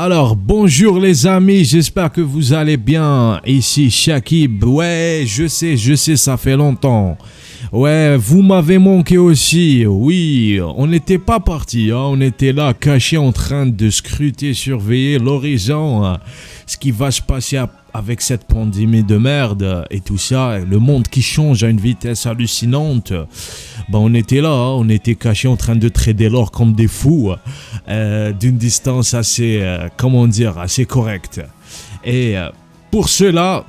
Alors, bonjour les amis, j'espère que vous allez bien. Ici Shakib, ouais, je sais, ça fait longtemps. Ouais, vous m'avez manqué aussi. Oui, on n'était pas parti, hein. On était là, cachés, en train de scruter, surveiller l'horizon. Ce qui va se passer avec cette pandémie de merde et tout ça. Le monde qui change à une vitesse hallucinante. Ben, on était là, hein. On était cachés en train de trader l'or comme des fous. D'une distance assez, assez correcte. Et pour cela...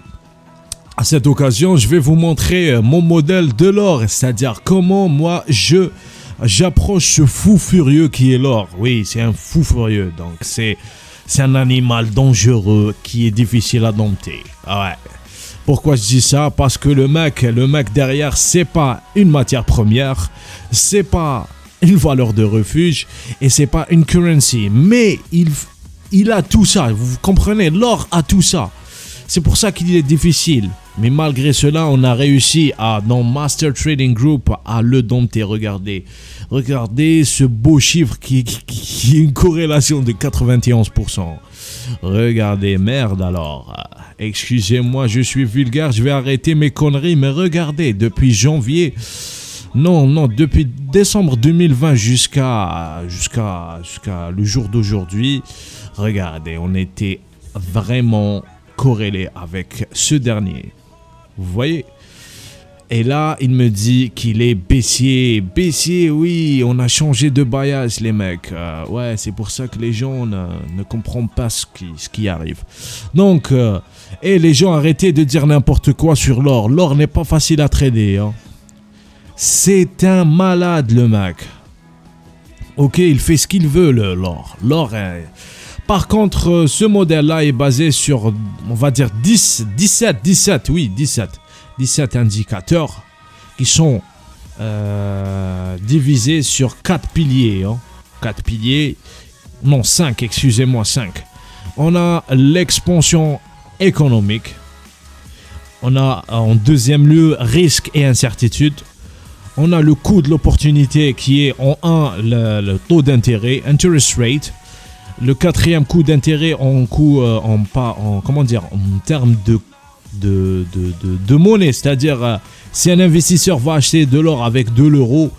À cette occasion, je vais vous montrer mon modèle de l'or, c'est-à-dire comment moi j'approche ce fou furieux qui est l'or. Oui, c'est un fou furieux, donc c'est un animal dangereux qui est difficile à dompter. Ouais. Pourquoi je dis ça? Parce que le mec derrière, c'est pas une matière première, c'est pas une valeur de refuge et c'est pas une currency, mais il a tout ça. Vous comprenez? L'or a tout ça. C'est pour ça qu'il est difficile. Mais malgré cela, on a réussi dans Master Trading Group à le dompter. Regardez ce beau chiffre qui est une corrélation de 91%. Regardez, merde alors. Excusez-moi, je suis vulgaire, je vais arrêter mes conneries. Mais regardez, depuis janvier... Non, depuis décembre 2020 jusqu'à le jour d'aujourd'hui, regardez, on était vraiment corrélé avec ce dernier. Vous voyez? Et là, il me dit qu'il est baissier. Baissier, oui, on a changé de bias, les mecs. Ouais, c'est pour ça que les gens ne comprennent pas ce qui arrive. Donc, et les gens, arrêtez de dire n'importe quoi sur l'or. L'or n'est pas facile à trader, hein. C'est un malade, le mec. Ok, il fait ce qu'il veut, l'or. L'or est... Par contre, ce modèle-là est basé sur, on va dire, 17 indicateurs qui sont divisés sur 4 piliers. Hein. 4 piliers, non 5, excusez-moi, 5. On a l'expansion économique. On a en deuxième lieu risque et incertitude. On a le coût de l'opportunité qui est en 1 le taux d'intérêt, interest rate. Le quatrième coût d'intérêt en termes de monnaie, c'est-à-dire si un investisseur va acheter de l'or avec de l'euro,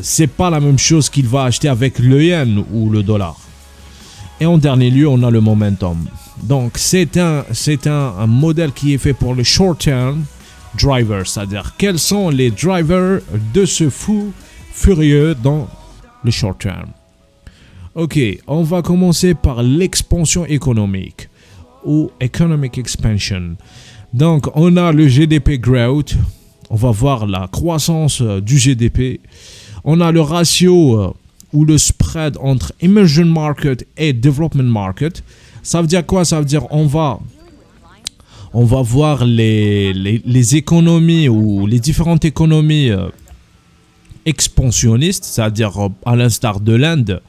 c'est pas la même chose qu'il va acheter avec le yen ou le dollar. Et en dernier lieu, on a le momentum. Donc c'est un modèle qui est fait pour le short term driver, c'est-à-dire quels sont les drivers de ce fou furieux dans le short term. Ok, on va commencer par l'expansion économique ou economic expansion. Donc, on a le GDP growth. On va voir la croissance du GDP. On a le ratio ou le spread entre emerging market et development market. Ça veut dire quoi? Ça veut dire on va voir les économies ou les différentes économies expansionnistes, c'est-à-dire à l'instar de l'Inde.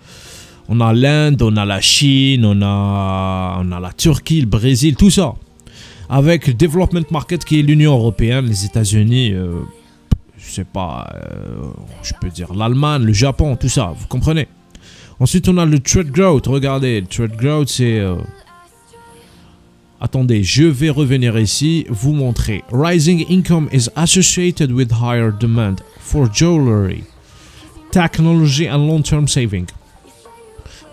On a l'Inde, on a la Chine, on a la Turquie, le Brésil, tout ça. Avec le development market qui est l'Union européenne, les États-Unis, je peux dire l'Allemagne, le Japon, tout ça, vous comprenez. Ensuite, on a le trade growth. Regardez, le trade growth, c'est... Attendez, je vais revenir ici, vous montrer. Rising income is associated with higher demand for jewelry, technology and long-term saving.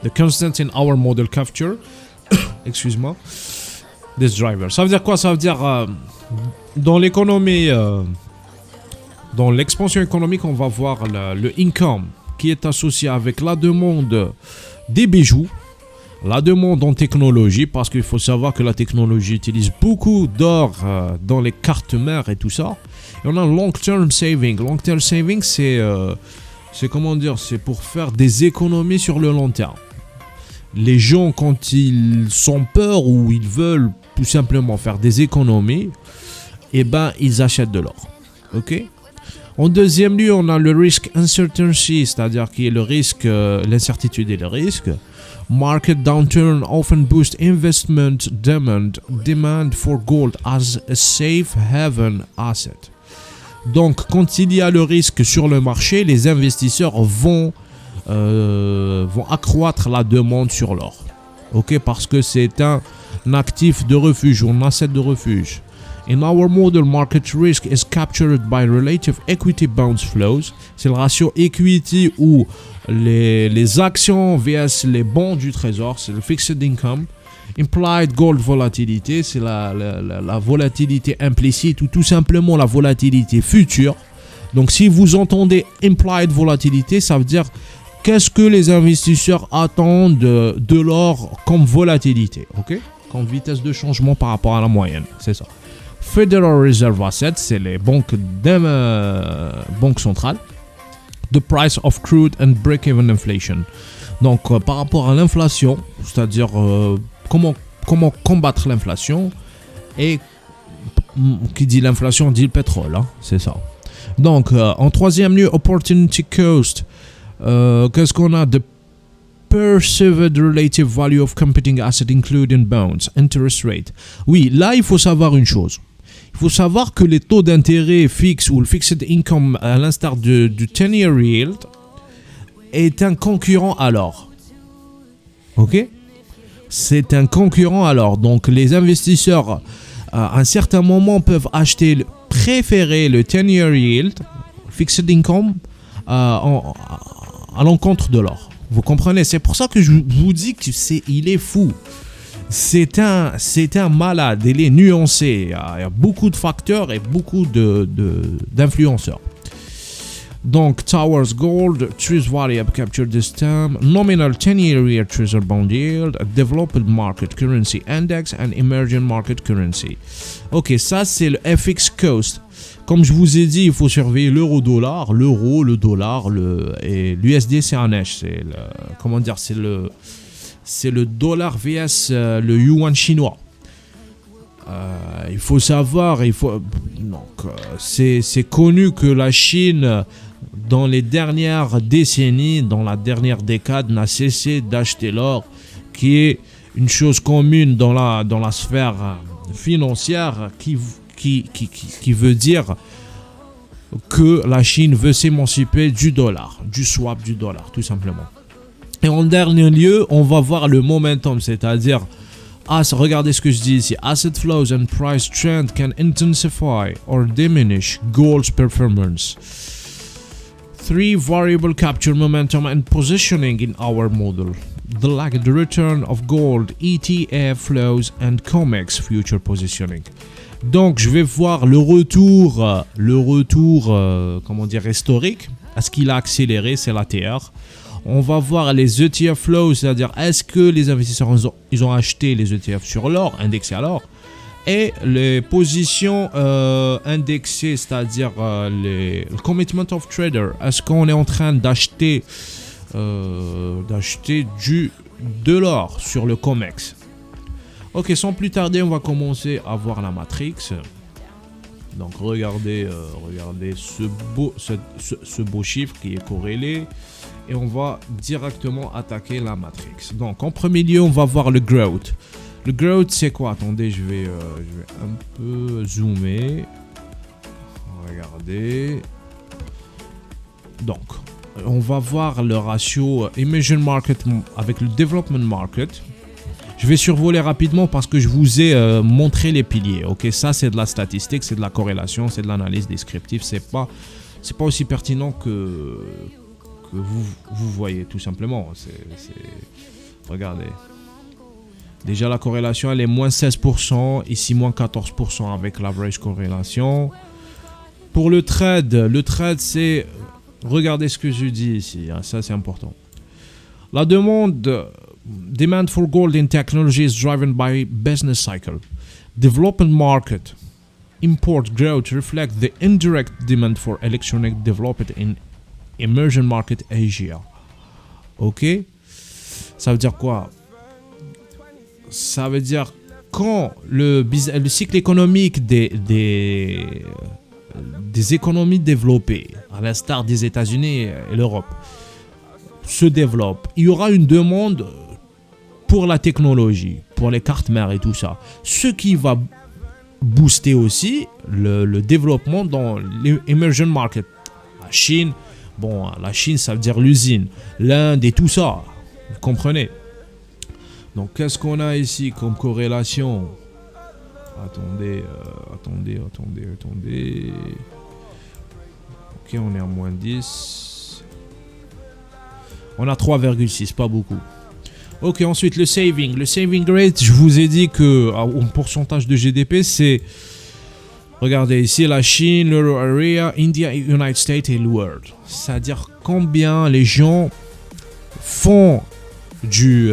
The constant in our model capture, excuse-moi, this driver. Ça veut dire quoi? Ça veut dire dans l'économie, dans l'expansion économique, on va voir le income qui est associé avec la demande des bijoux, la demande en technologie, parce qu'il faut savoir que la technologie utilise beaucoup d'or dans les cartes mères et tout ça. Et on a long-term saving. Long-term saving, c'est pour faire des économies sur le long terme. Les gens, quand ils sont peur ou ils veulent tout simplement faire des économies, ils achètent de l'or. Ok? En deuxième lieu, on a le risk uncertainty, c'est-à-dire qui est le risque, l'incertitude et le risque. Market downturn often boost investment demand for gold as a safe haven asset. Donc, quand il y a le risque sur le marché, les investisseurs vont accroître la demande sur l'or. Ok, parce que c'est un actif de refuge ou un asset de refuge. In our model, market risk is captured by relative equity bonds flows. C'est le ratio equity ou les actions vs les bons du trésor, c'est le fixed income. Implied gold volatility, c'est la volatilité implicite ou tout simplement la volatilité future. Donc si vous entendez implied volatility, ça veut dire qu'est-ce que les investisseurs attendent de l'or comme volatilité, ok, comme vitesse de changement par rapport à la moyenne, c'est ça. Federal Reserve Assets, c'est les banques centrales. The price of crude and break-even inflation. Donc par rapport à l'inflation, c'est-à-dire comment combattre l'inflation, et qui dit l'inflation dit le pétrole, hein, c'est ça. Donc en troisième lieu, opportunity cost. Qu'est-ce qu'on a? The perceived relative value of competing assets including bonds, interest rate. Oui, là il faut savoir une chose. Il faut savoir que les taux d'intérêt fixes ou le fixed income, à l'instar du 10-year yield, est un concurrent à l'or. Ok? C'est un concurrent à l'or. Donc les investisseurs, à un certain moment, peuvent préférer le 10-year yield, fixed income, à l'encontre de l'or. Vous comprenez? C'est pour ça que je vous dis qu'il est fou. C'est un malade, il est nuancé, il y a beaucoup de facteurs et beaucoup d'influenceurs. Donc, Towers Gold, Truth Variable Capture this term, Nominal 10-year Treasury Bond Yield, Developed Market Currency Index and Emerging Market Currency. Ok, ça c'est le FX Cost. Comme je vous ai dit, il faut surveiller l'euro-dollar, l'euro, le dollar, et l'USD c'est un H, c'est le dollar vs le yuan chinois. Il faut savoir, c'est connu que la Chine, dans les dernières décennies, dans la dernière décade, n'a cessé d'acheter l'or, qui est une chose commune dans la sphère financière, qui veut dire que la Chine veut s'émanciper du dollar, du swap du dollar, tout simplement. Et en dernier lieu, on va voir le momentum, c'est-à-dire, regardez ce que je dis ici, asset flows and price trend can intensify or diminish gold's performance. 3 variable capture momentum and positioning in our model. The return of gold, ETF flows and COMEX future positioning. Donc je vais voir le retour historique. Est-ce qu'il a accéléré? C'est l'ATR. On va voir les ETF flows, c'est-à-dire est-ce que les investisseurs ils ont acheté les ETF sur l'or, indexés à l'or, et les positions indexées, c'est-à-dire le commitment of trader. Est-ce qu'on est en train d'acheter de l'or sur le COMEX? Ok, sans plus tarder, on va commencer à voir la matrix. Donc regardez ce beau chiffre qui est corrélé. Et on va directement attaquer la matrix. Donc en premier lieu, on va voir le growth. Le growth, c'est quoi? Attendez, je vais un peu zoomer. Regardez. Donc, on va voir le ratio emerging market avec le development market. Je vais survoler rapidement parce que je vous ai montré les piliers. Ok, ça c'est de la statistique, c'est de la corrélation, c'est de l'analyse descriptive. C'est pas aussi pertinent que vous voyez, tout simplement. Regardez. Déjà la corrélation elle est moins 16%, ici moins 14% avec l'average corrélation. Pour le trade c'est, regardez ce que je dis ici, hein, ça c'est important. La demand for gold in technology is driven by business cycle. Development market import growth reflect the indirect demand for electronic developed in emerging market Asia. Ok, ça veut dire quoi? Ça veut dire quand le cycle économique des économies développées, à l'instar des États-Unis et l'Europe, se développe, il y aura une demande pour la technologie, pour les cartes mères et tout ça. Ce qui va booster aussi le développement dans les emerging markets. La Chine, la Chine ça veut dire l'usine, l'Inde et tout ça, vous comprenez? Donc, qu'est-ce qu'on a ici comme corrélation? Attendez. Ok, on est à moins 10. On a 3,6, pas beaucoup. Ok, ensuite le saving. Le saving rate, je vous ai dit que en pourcentage de GDP, c'est... Regardez ici, la Chine, l'Euro Area, India, United States et le World. C'est-à-dire combien les gens font du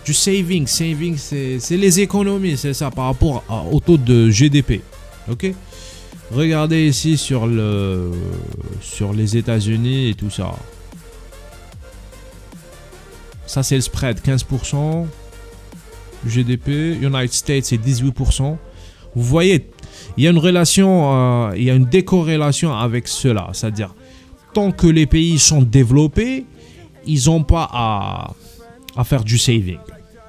saving. Saving, c'est les économies, c'est ça, par rapport au taux de GDP. Ok? Regardez ici sur les États-Unis et tout ça. Ça, c'est le spread, 15%. GDP. United States, c'est 18%. Vous voyez, il y a une relation, il y a une décorrélation avec cela. C'est-à-dire, tant que les pays sont développés, ils n'ont pas à faire du saving.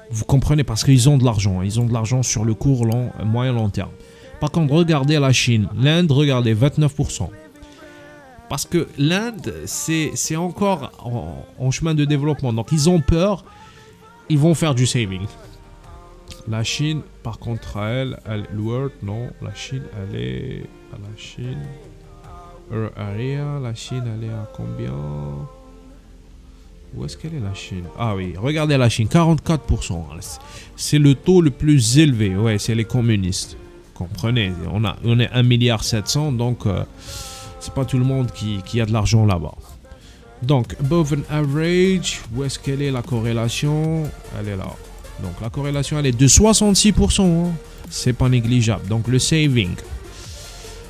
Vous comprenez, parce qu'ils ont de l'argent. Ils ont de l'argent sur le court, moyen, long terme. Par contre, regardez la Chine. L'Inde, regardez, 29%. Parce que l'Inde, c'est encore en chemin de développement. Donc, ils ont peur. Ils vont faire du saving. La Chine, par contre, le World, non. La Chine, elle est à la Chine. Area, la Chine, elle est à combien? Où est-ce qu'elle est, la Chine? Ah oui, regardez la Chine, 44%. C'est le taux le plus élevé. Ouais, c'est les communistes. Comprenez, on est 1,7 milliard, donc c'est pas tout le monde qui a de l'argent là-bas. Donc, above an average, où est-ce qu'elle est la corrélation? Elle est là. Donc, la corrélation, elle est de 66%. Hein. C'est pas négligeable. Donc, le saving.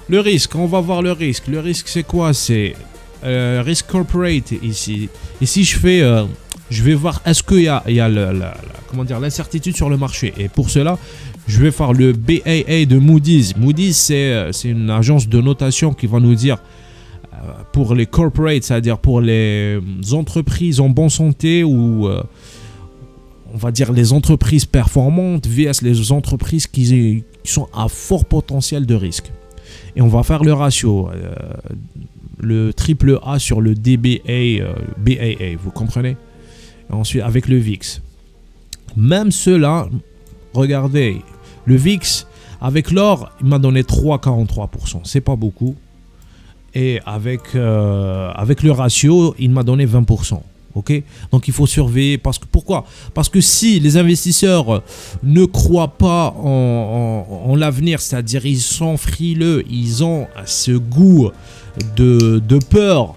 Le risque, on va voir le risque. Le risque, c'est quoi? C'est risk corporate ici. Ici, je vais voir est-ce qu'il y a l'incertitude sur le marché. Et pour cela, je vais faire le BAA de Moody's. Moody's, c'est une agence de notation qui va nous dire pour les corporates, c'est-à-dire pour les entreprises en bonne santé ou on va dire les entreprises performantes vs les entreprises qui sont à fort potentiel de risque. Et on va faire le ratio, le triple A sur le DBA, BAA, vous comprenez? Et ensuite avec le VIX. Même cela, regardez, le VIX avec l'or, il m'a donné 3,43%. C'est pas beaucoup. Et avec le ratio, il m'a donné 20%. Ok, donc il faut surveiller. Pourquoi? Parce que si les investisseurs ne croient pas en l'avenir, c'est-à-dire ils sont frileux, ils ont ce goût de peur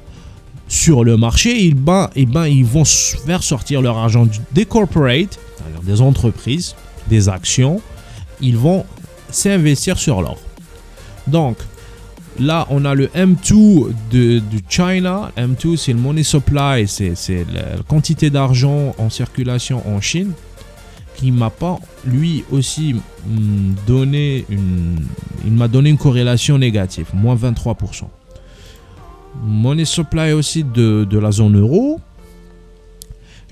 sur le marché, ils vont faire sortir leur argent des corporates, c'est-à-dire des entreprises, des actions, ils vont s'investir sur l'or. Donc là, on a le M2 de China. M2, c'est le money supply, c'est la quantité d'argent en circulation en Chine, qui m'a pas, lui aussi, donné une corrélation négative, moins 23%. Money supply aussi de la zone euro.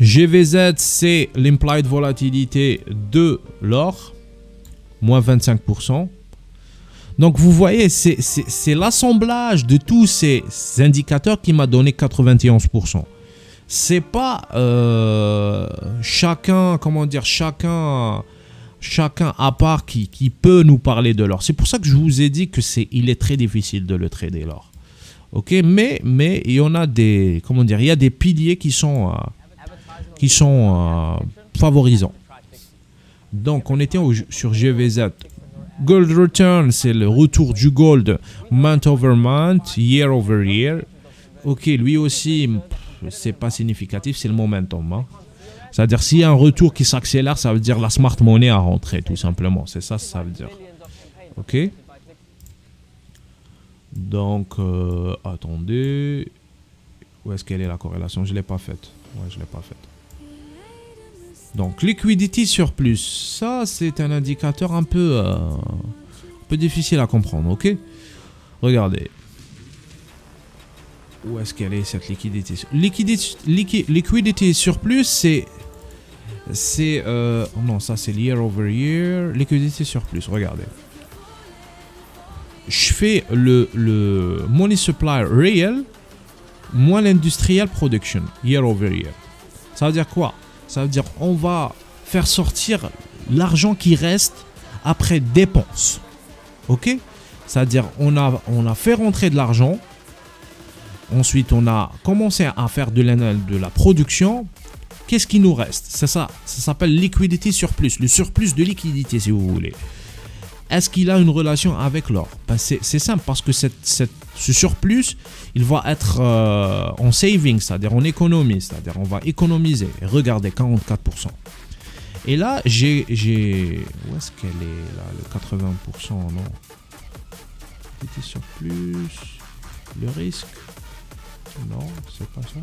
GVZ, c'est l'implied volatilité de l'or, moins 25%. Donc vous voyez, c'est l'assemblage de tous ces indicateurs qui m'a donné 91%. C'est pas chacun à part qui peut nous parler de l'or. C'est pour ça que je vous ai dit que il est très difficile de le trader l'or. Ok, mais il y en a il y a des piliers qui sont favorisants. Donc on était sur GVZ. Gold return, c'est le retour du gold month over month, year over year. Ok, lui aussi, c'est pas significatif, c'est le momentum. Hein. C'est-à-dire, s'il y a un retour qui s'accélère, ça veut dire la smart money a rentré, tout simplement. C'est ça, ça veut dire. Ok. Donc, attendez. Où est-ce qu'elle est la corrélation? Je ne l'ai pas faite. Ouais, je ne l'ai pas faite. Donc, liquidity surplus, ça c'est un indicateur un peu difficile à comprendre, ok? Regardez. Où est-ce qu'elle est cette liquidité? Liquidity surplus, non, ça c'est year over year. Liquidity surplus, regardez. Je fais le money supply real moins l'industrial production, year over year. Ça veut dire quoi? Ça veut dire on va faire sortir l'argent qui reste après dépense. Ok? C'est-à-dire on a fait rentrer de l'argent. Ensuite, on a commencé à faire de la production. Qu'est-ce qui nous reste? C'est ça. Ça s'appelle liquidity surplus. Le surplus de liquidité, si vous voulez. Est-ce qu'il a une relation avec l'or? Ben c'est simple, parce que ce surplus, il va être en saving, c'est-à-dire en économie. C'est-à-dire on va économiser. Regardez, 44%. Et là, j'ai... Où est-ce qu'elle est, là, le 80%, non? Liquidity surplus... Le risque... Non, c'est pas ça.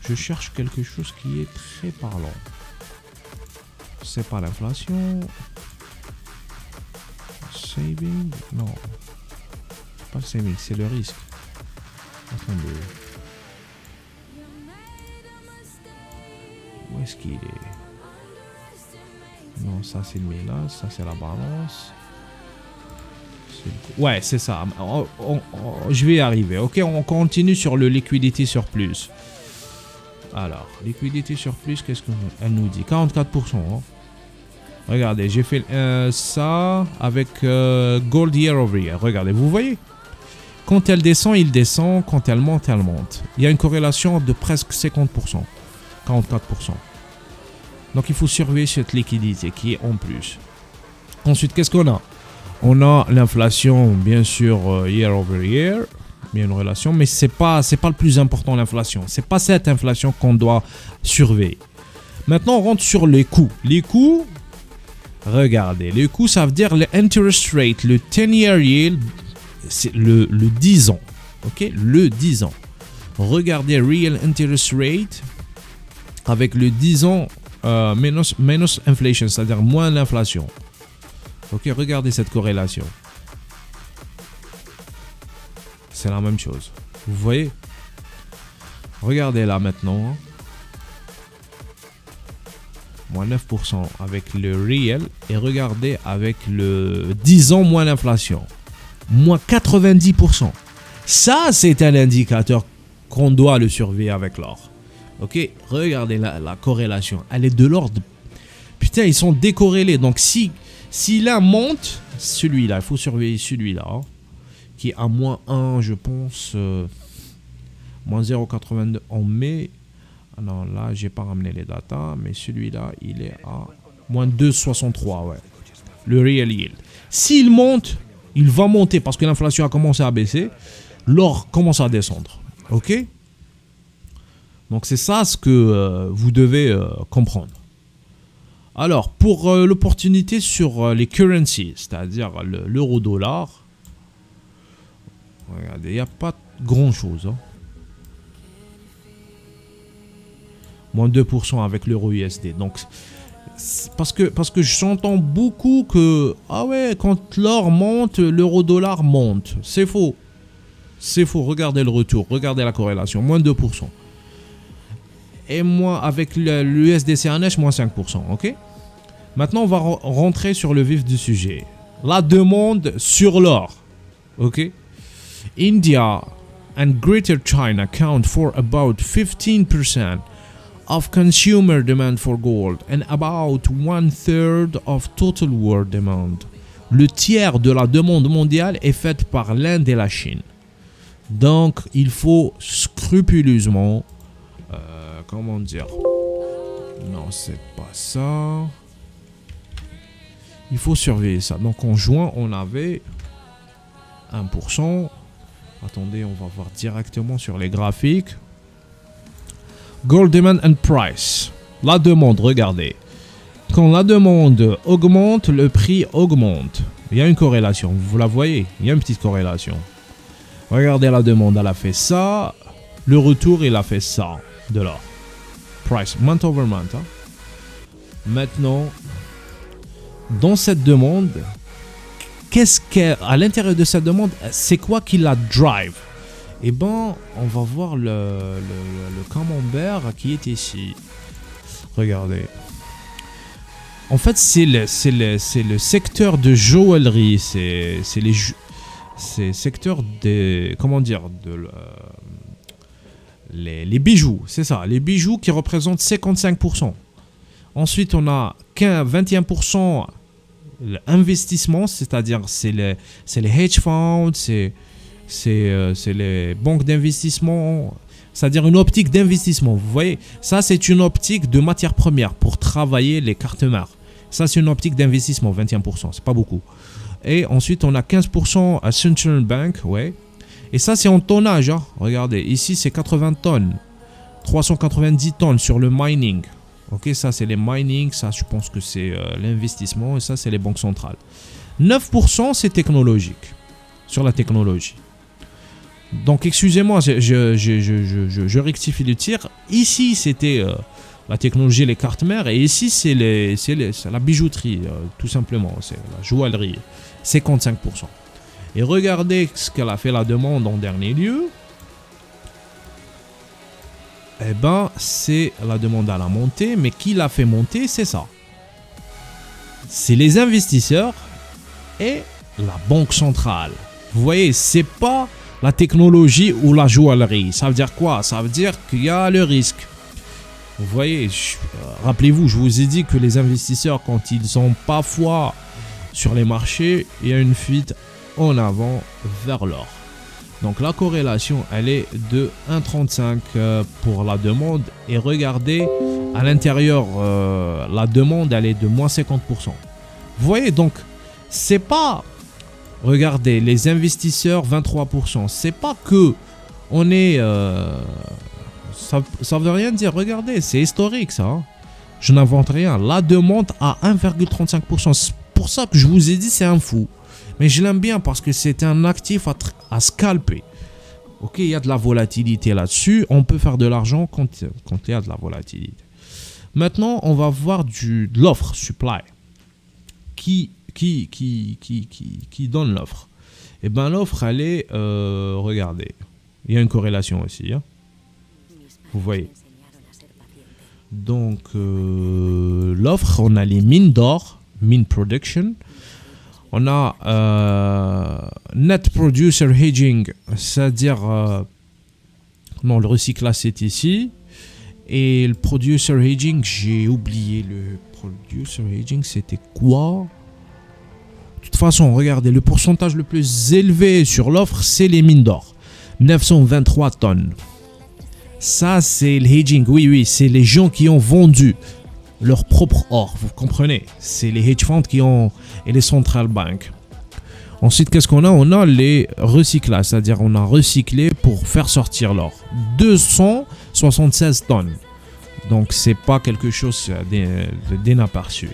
Je cherche quelque chose qui est très parlant. C'est pas l'inflation. Saving. Non. C'est pas le saving, c'est le risque. Attendez. Où est-ce qu'il est? Non, ça c'est le mélange, ça c'est la balance. Ouais, c'est ça. Je vais y arriver. Ok, on continue sur le liquidity surplus. Alors, liquidity surplus, qu'est-ce qu'elle nous dit? 44%. Hein. Regardez, j'ai fait ça avec gold year over year. Regardez, vous voyez? Quand elle descend, il descend. Quand elle monte, elle monte. Il y a une corrélation de presque 50%. 44%. Donc, il faut surveiller cette liquidité qui est en plus. Ensuite, qu'est-ce qu'on a? On a l'inflation, bien sûr, year over year. Il y a une relation, mais c'est pas le plus important, l'inflation. C'est pas cette inflation qu'on doit surveiller. Maintenant, on rentre sur les coûts. Les coûts, regardez, les coûts, ça veut dire le interest rate, le 10-year yield, c'est le 10 ans. Ok, le 10 ans. Regardez real interest rate avec le 10 ans minus inflation, c'est-à-dire moins l'inflation. Ok, regardez cette corrélation. C'est la même chose. Vous voyez? Regardez là maintenant. Moins 9% avec le réel. Et regardez avec le 10 ans moins l'inflation. Moins 90%. Ça, c'est un indicateur qu'on doit le surveiller avec l'or. Ok? Regardez la corrélation. Elle est de l'ordre. Putain, ils sont décorrélés. Donc si l'un monte, celui-là, il faut surveiller celui-là. Hein, qui est à moins 1, je pense. Moins 0,82 en mai. Ah non, là, j'ai pas ramené les datas. Mais celui-là, il est à moins 2,63. Ouais. Le real yield. S'il monte, il va monter parce que l'inflation a commencé à baisser. L'or commence à descendre. Ok? Donc, c'est ça ce que vous devez comprendre. Alors, pour l'opportunité sur les currencies, c'est-à-dire l'euro-dollar, regardez, il n'y a pas grand-chose. Hein. Moins 2% avec l'euro USD. Donc, parce que j'entends beaucoup que, ah ouais, quand l'or monte, l'euro-dollar monte. C'est faux. C'est faux. Regardez le retour. Regardez la corrélation. Moins 2%. Et moi, avec l'USD-CNH, moins 5%. Ok? Maintenant, on va rentrer sur le vif du sujet. La demande sur l'or. Ok? India and Greater China account for about 15% of consumer demand for gold and about 1/3 of total world demand. Le tiers de la demande mondiale est faite par l'Inde et la Chine. Donc, il faut scrupuleusement... comment dire? Non, c'est pas ça. Il faut surveiller ça. Donc, en juin, on avait 1%. Attendez, on va voir directement sur les graphiques. Gold demand and price. La demande, regardez. Quand la demande augmente, le prix augmente. Il y a une corrélation, vous la voyez. Il y a une petite corrélation. Regardez la demande, elle a fait ça. Le retour, il a fait ça de l'or. Price, month over month. Hein. Maintenant, dans cette demande, qu'est-ce qu'à l'intérieur de cette demande, c'est quoi qui la drive? Eh ben, on va voir le camembert qui est ici. Regardez. En fait, c'est le secteur de joaillerie. C'est secteur des... Comment dire? les bijoux, c'est ça, les bijoux qui représentent 55%. Ensuite, on a 21% l'investissement, c'est-à-dire c'est les hedge funds, c'est les banques d'investissement, c'est-à-dire une optique d'investissement. Vous voyez, ça c'est une optique de matière première pour travailler les cartes mères. Ça c'est une optique d'investissement, 21%, c'est pas beaucoup. Et ensuite on a 15% à Central Bank, ouais. Et ça c'est en tonnage, hein. Regardez, ici c'est 80 tonnes, 390 tonnes sur le mining. Ok, ça c'est les mining, ça je pense que c'est l'investissement et ça c'est les banques centrales. 9% c'est technologique, sur la technologie. Donc excusez-moi, je rectifie le tir. Ici c'était la technologie, les cartes mères et ici c'est la bijouterie, tout simplement, c'est la joaillerie, 55%. Et regardez ce qu'elle a fait la demande en dernier lieu. Eh ben, c'est la demande à la montée, mais qui l'a fait monter, c'est ça. C'est les investisseurs et la banque centrale. Vous voyez, c'est pas la technologie ou la joaillerie. Ça veut dire quoi? Ça veut dire qu'il y a le risque. Vous voyez, rappelez-vous, je vous ai dit que les investisseurs, quand ils n'ont pas foi sur les marchés, il y a une fuite en avant vers l'or. Donc la corrélation, elle est de 1,35 pour la demande. Et regardez, à l'intérieur, la demande, elle est de moins 50%. Vous voyez, donc, c'est pas... Regardez, les investisseurs, 23%. C'est pas que on est... ça veut rien dire. Regardez, c'est historique, ça. Hein. Je n'invente rien. La demande à 1,35%. C'est pour ça que je vous ai dit, c'est un fou. Mais je l'aime bien parce que c'est un actif à scalper. Ok, il y a de la volatilité là-dessus. On peut faire de l'argent quand il y a de la volatilité. Maintenant, on va voir de l'offre, supply. Qui donne l'offre? Eh bien, l'offre, elle est... regardez, il y a une corrélation aussi. Hein. Vous voyez. Donc, l'offre, on a les mines d'or, mine production. On a net producer hedging, c'est-à-dire non, le recyclage c'est ici. Et le producer hedging, j'ai oublié le producer hedging, c'était quoi? De toute façon, regardez, le pourcentage le plus élevé sur l'offre, c'est les mines d'or. 923 tonnes. Ça, c'est le hedging. Oui, c'est les gens qui ont vendu leur propre or, vous comprenez? C'est les hedge funds qui ont et les central banks. Ensuite, qu'est-ce qu'on a? On a les recyclages, c'est-à-dire on a recyclé pour faire sortir l'or. 276 tonnes. Donc, c'est pas quelque chose d'inaperçu.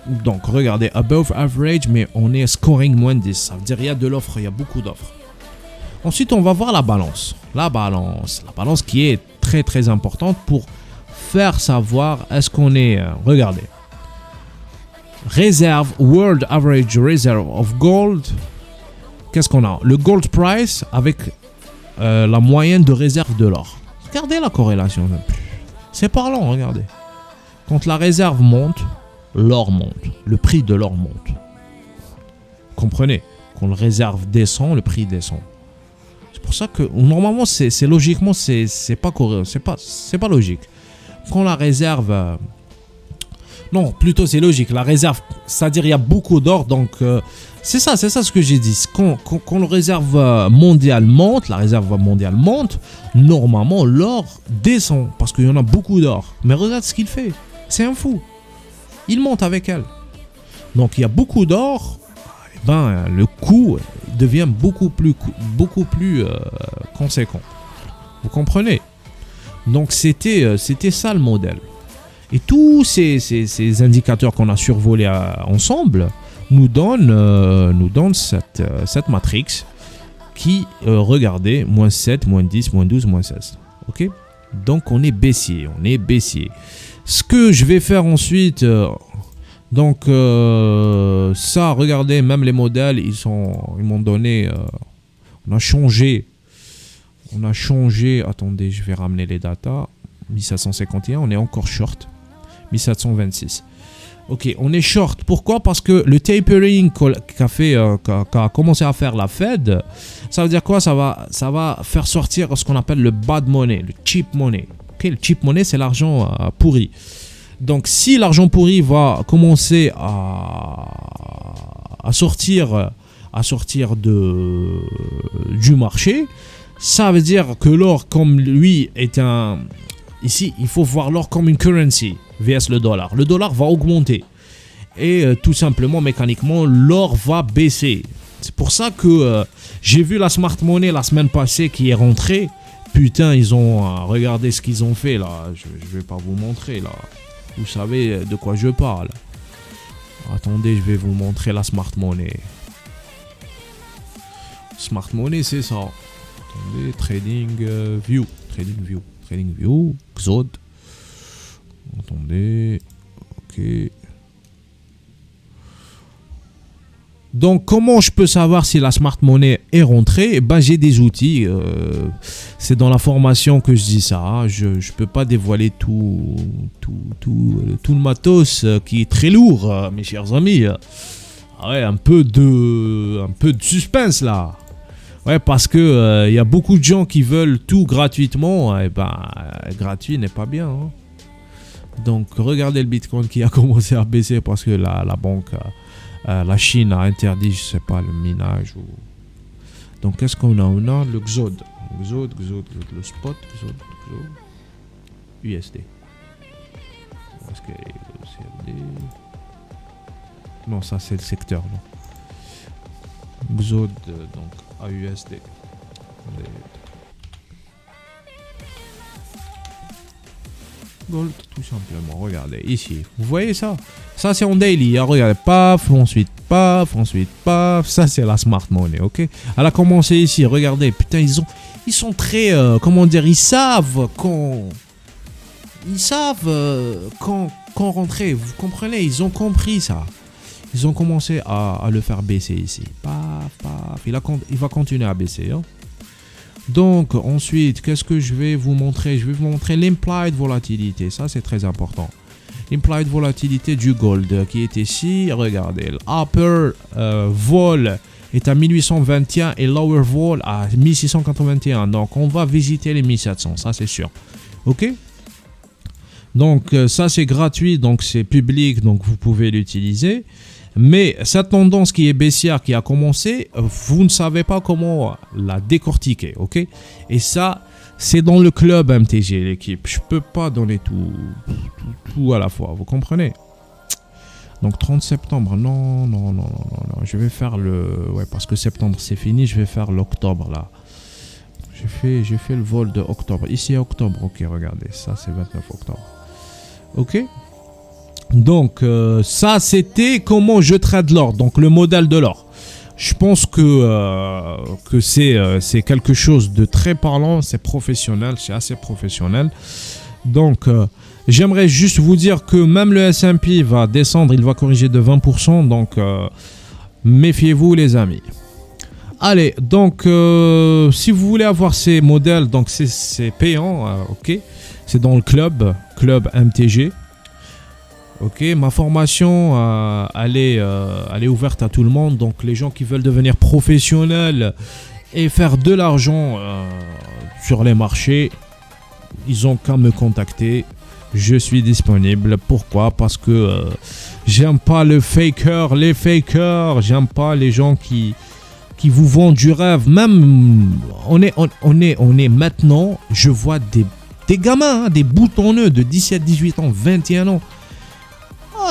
Donc, regardez, above average, mais on est scoring moins 10. Ça veut dire qu'il y a de l'offre, il y a beaucoup d'offres. Ensuite, on va voir la balance. La balance qui est très très importante pour faire savoir est-ce qu'on est... regardez. Réserve, World Average Reserve of Gold. Qu'est-ce qu'on a? Le gold price avec la moyenne de réserve de l'or. Regardez la corrélation. C'est parlant, regardez. Quand la réserve monte, l'or monte. Le prix de l'or monte. Comprenez? Quand la réserve descend, le prix descend. C'est pour ça que normalement, c'est logiquement, c'est pas logique. Quand la réserve... non, plutôt c'est logique. La réserve, c'est-à-dire il y a beaucoup d'or, donc c'est ça ce que j'ai dit. Quand la réserve mondiale monte, normalement l'or descend parce qu'il y en a beaucoup d'or. Mais regarde ce qu'il fait, c'est un fou. Il monte avec elle. Donc il y a beaucoup d'or, ben le coût devient beaucoup plus conséquent. Vous comprenez? Donc c'était ça le modèle. Et tous ces indicateurs qu'on a survolés ensemble nous donnent cette matrix qui, regardez, moins 7, moins 10, moins 12, moins 16. Ok? Donc on est baissier. Ce que je vais faire ensuite, ça, regardez, même les modèles, ils m'ont donné, on a changé, attendez, je vais ramener les datas, 1751, on est encore short. 1726. Ok, on est short. Pourquoi? Parce que le tapering qu'a commencé à faire la Fed, ça veut dire quoi? Ça va faire sortir ce qu'on appelle le bad money, le cheap money. Ok, le cheap money, c'est l'argent pourri. Donc, si l'argent pourri va commencer à sortir du marché, ça veut dire que l'or, comme lui est un... Ici, il faut voir l'or comme une currency vs le dollar. Le dollar va augmenter. Et tout simplement, mécaniquement, l'or va baisser. C'est pour ça que j'ai vu la smart money la semaine passée qui est rentrée. Putain, ils ont... regardez ce qu'ils ont fait là. Je vais pas vous montrer là. Vous savez de quoi je parle. Attendez, je vais vous montrer la smart money. Smart money, c'est ça. Attendez, trading view. Trading view, XOD. Attendez. Ok. Donc, comment je peux savoir si la smart money est rentrée? Eh ben, j'ai des outils. C'est dans la formation que je dis ça. Je ne peux pas dévoiler tout le matos qui est très lourd, mes chers amis. Ah ouais, un peu de suspense là. Ouais, parce que y a beaucoup de gens qui veulent tout gratuitement. Et ben, gratuit n'est pas bien. Hein. Donc, regardez le Bitcoin qui a commencé à baisser parce que la banque, la Chine a interdit, je sais pas, le minage. Donc, qu'est-ce qu'on a? On a le XOD. XOD, le spot, XOD, USD. Est-ce que CFD? Non, ça c'est le secteur. Non. XOD, donc AUSD. Gold, tout simplement. Regardez ici. Vous voyez ça? Ça c'est en daily. Hein? Regardez, paf, ensuite paf. Ça c'est la smart money, ok? Elle a commencé ici. Regardez, putain, ils sont très, comment dire, ils savent quand rentrer. Vous comprenez? Ils ont compris ça. Ils ont commencé à le faire baisser ici. Paf. Il va continuer à baisser. Hein? Donc, ensuite, qu'est-ce que je vais vous montrer? Je vais vous montrer l'implied volatilité. Ça, c'est très important. L'implied volatilité du gold qui est ici. Regardez, l'upper vol est à 1821 et lower vol à 1681. Donc, on va visiter les 1700. Ça, c'est sûr. OK? Donc, ça, c'est gratuit. Donc, c'est public. Donc, vous pouvez l'utiliser. Mais cette tendance qui est baissière, qui a commencé, vous ne savez pas comment la décortiquer, ok? Et ça, c'est dans le club MTG, l'équipe. Je ne peux pas donner tout à la fois, vous comprenez? Donc 30 septembre, non. Je vais faire le... Ouais, parce que septembre c'est fini, je vais faire l'octobre là. J'ai fait le vol de octobre. Ici octobre, ok, regardez, ça c'est 29 octobre. Ok? Donc, ça, c'était comment je trade l'or. Donc, le modèle de l'or. Je pense que c'est quelque chose de très parlant. C'est professionnel. C'est assez professionnel. Donc, j'aimerais juste vous dire que même le S&P va descendre. Il va corriger de 20%. Donc, méfiez-vous, les amis. Allez, donc, si vous voulez avoir ces modèles, donc c'est payant. Ok. C'est dans le club MTG. Ok, ma formation, elle est ouverte à tout le monde. Donc, les gens qui veulent devenir professionnels et faire de l'argent sur les marchés, ils ont qu'à me contacter. Je suis disponible. Pourquoi? Parce que j'aime pas les fakers. J'aime pas les gens qui vous vendent du rêve. Même, on est maintenant, je vois des gamins, hein, des boutonneux de 17, 18 ans, 21 ans.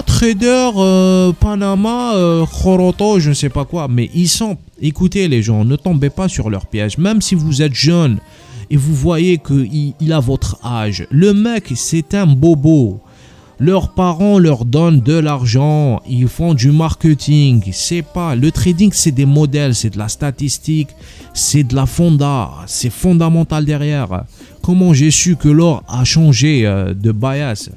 Trader, Panama, Khoroto, je ne sais pas quoi. Mais ils sont... Écoutez les gens, ne tombez pas sur leur piège. Même si vous êtes jeune et vous voyez qu'il a votre âge. Le mec, c'est un bobo. Leurs parents leur donnent de l'argent. Ils font du marketing. C'est pas... Le trading, c'est des modèles, c'est de la statistique. C'est de la fonda. C'est fondamental derrière. Comment j'ai su que l'or a changé de bias?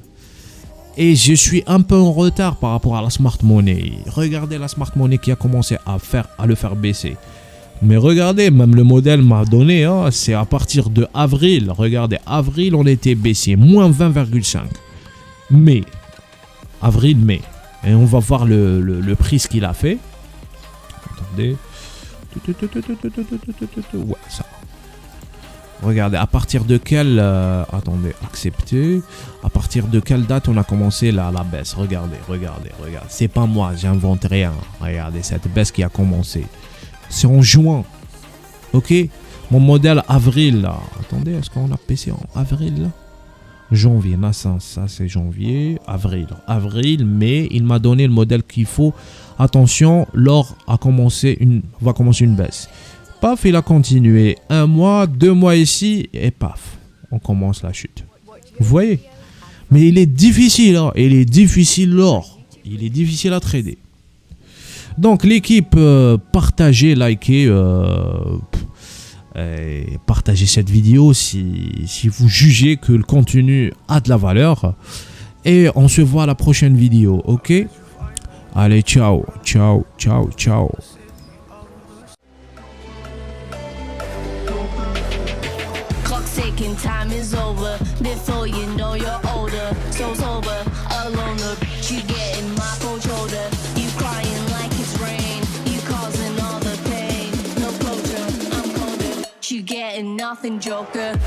Et je suis un peu en retard par rapport à la smart money. Regardez la smart money qui a commencé à le faire baisser. Mais regardez, même le modèle m'a donné, hein, c'est à partir de avril. Regardez, avril, on était baissier, moins 20,5. Mai. Avril, mai. Et on va voir le prix ce qu'il a fait. Attendez. Ouais, ça. Regardez, à partir de quelle... attendez, accepter. À partir de quelle date on a commencé la baisse? Regardez. C'est pas moi, j'invente rien. Regardez, cette baisse qui a commencé. C'est en juin. Ok? Mon modèle avril, là. Attendez, est-ce qu'on a PC en avril, là? Janvier, là, ça c'est janvier, avril, mai, il m'a donné le modèle qu'il faut. Attention, l'or va commencer une baisse. Paf, il a continué. 1 mois, 2 mois ici, et paf, on commence la chute. Vous voyez? Mais il est difficile, hein, il est difficile l'or. Il est difficile à trader. Donc l'équipe, partagez, likez, et partagez cette vidéo si vous jugez que le contenu a de la valeur. Et on se voit à la prochaine vidéo, ok? Allez, ciao. Clock's ticking, time is over. Before you know you're older. So sober, alone the beach, you getting my cold shoulder. You crying like it's rain. You causing all the pain. No closure, I'm colder. You getting nothing, Joker.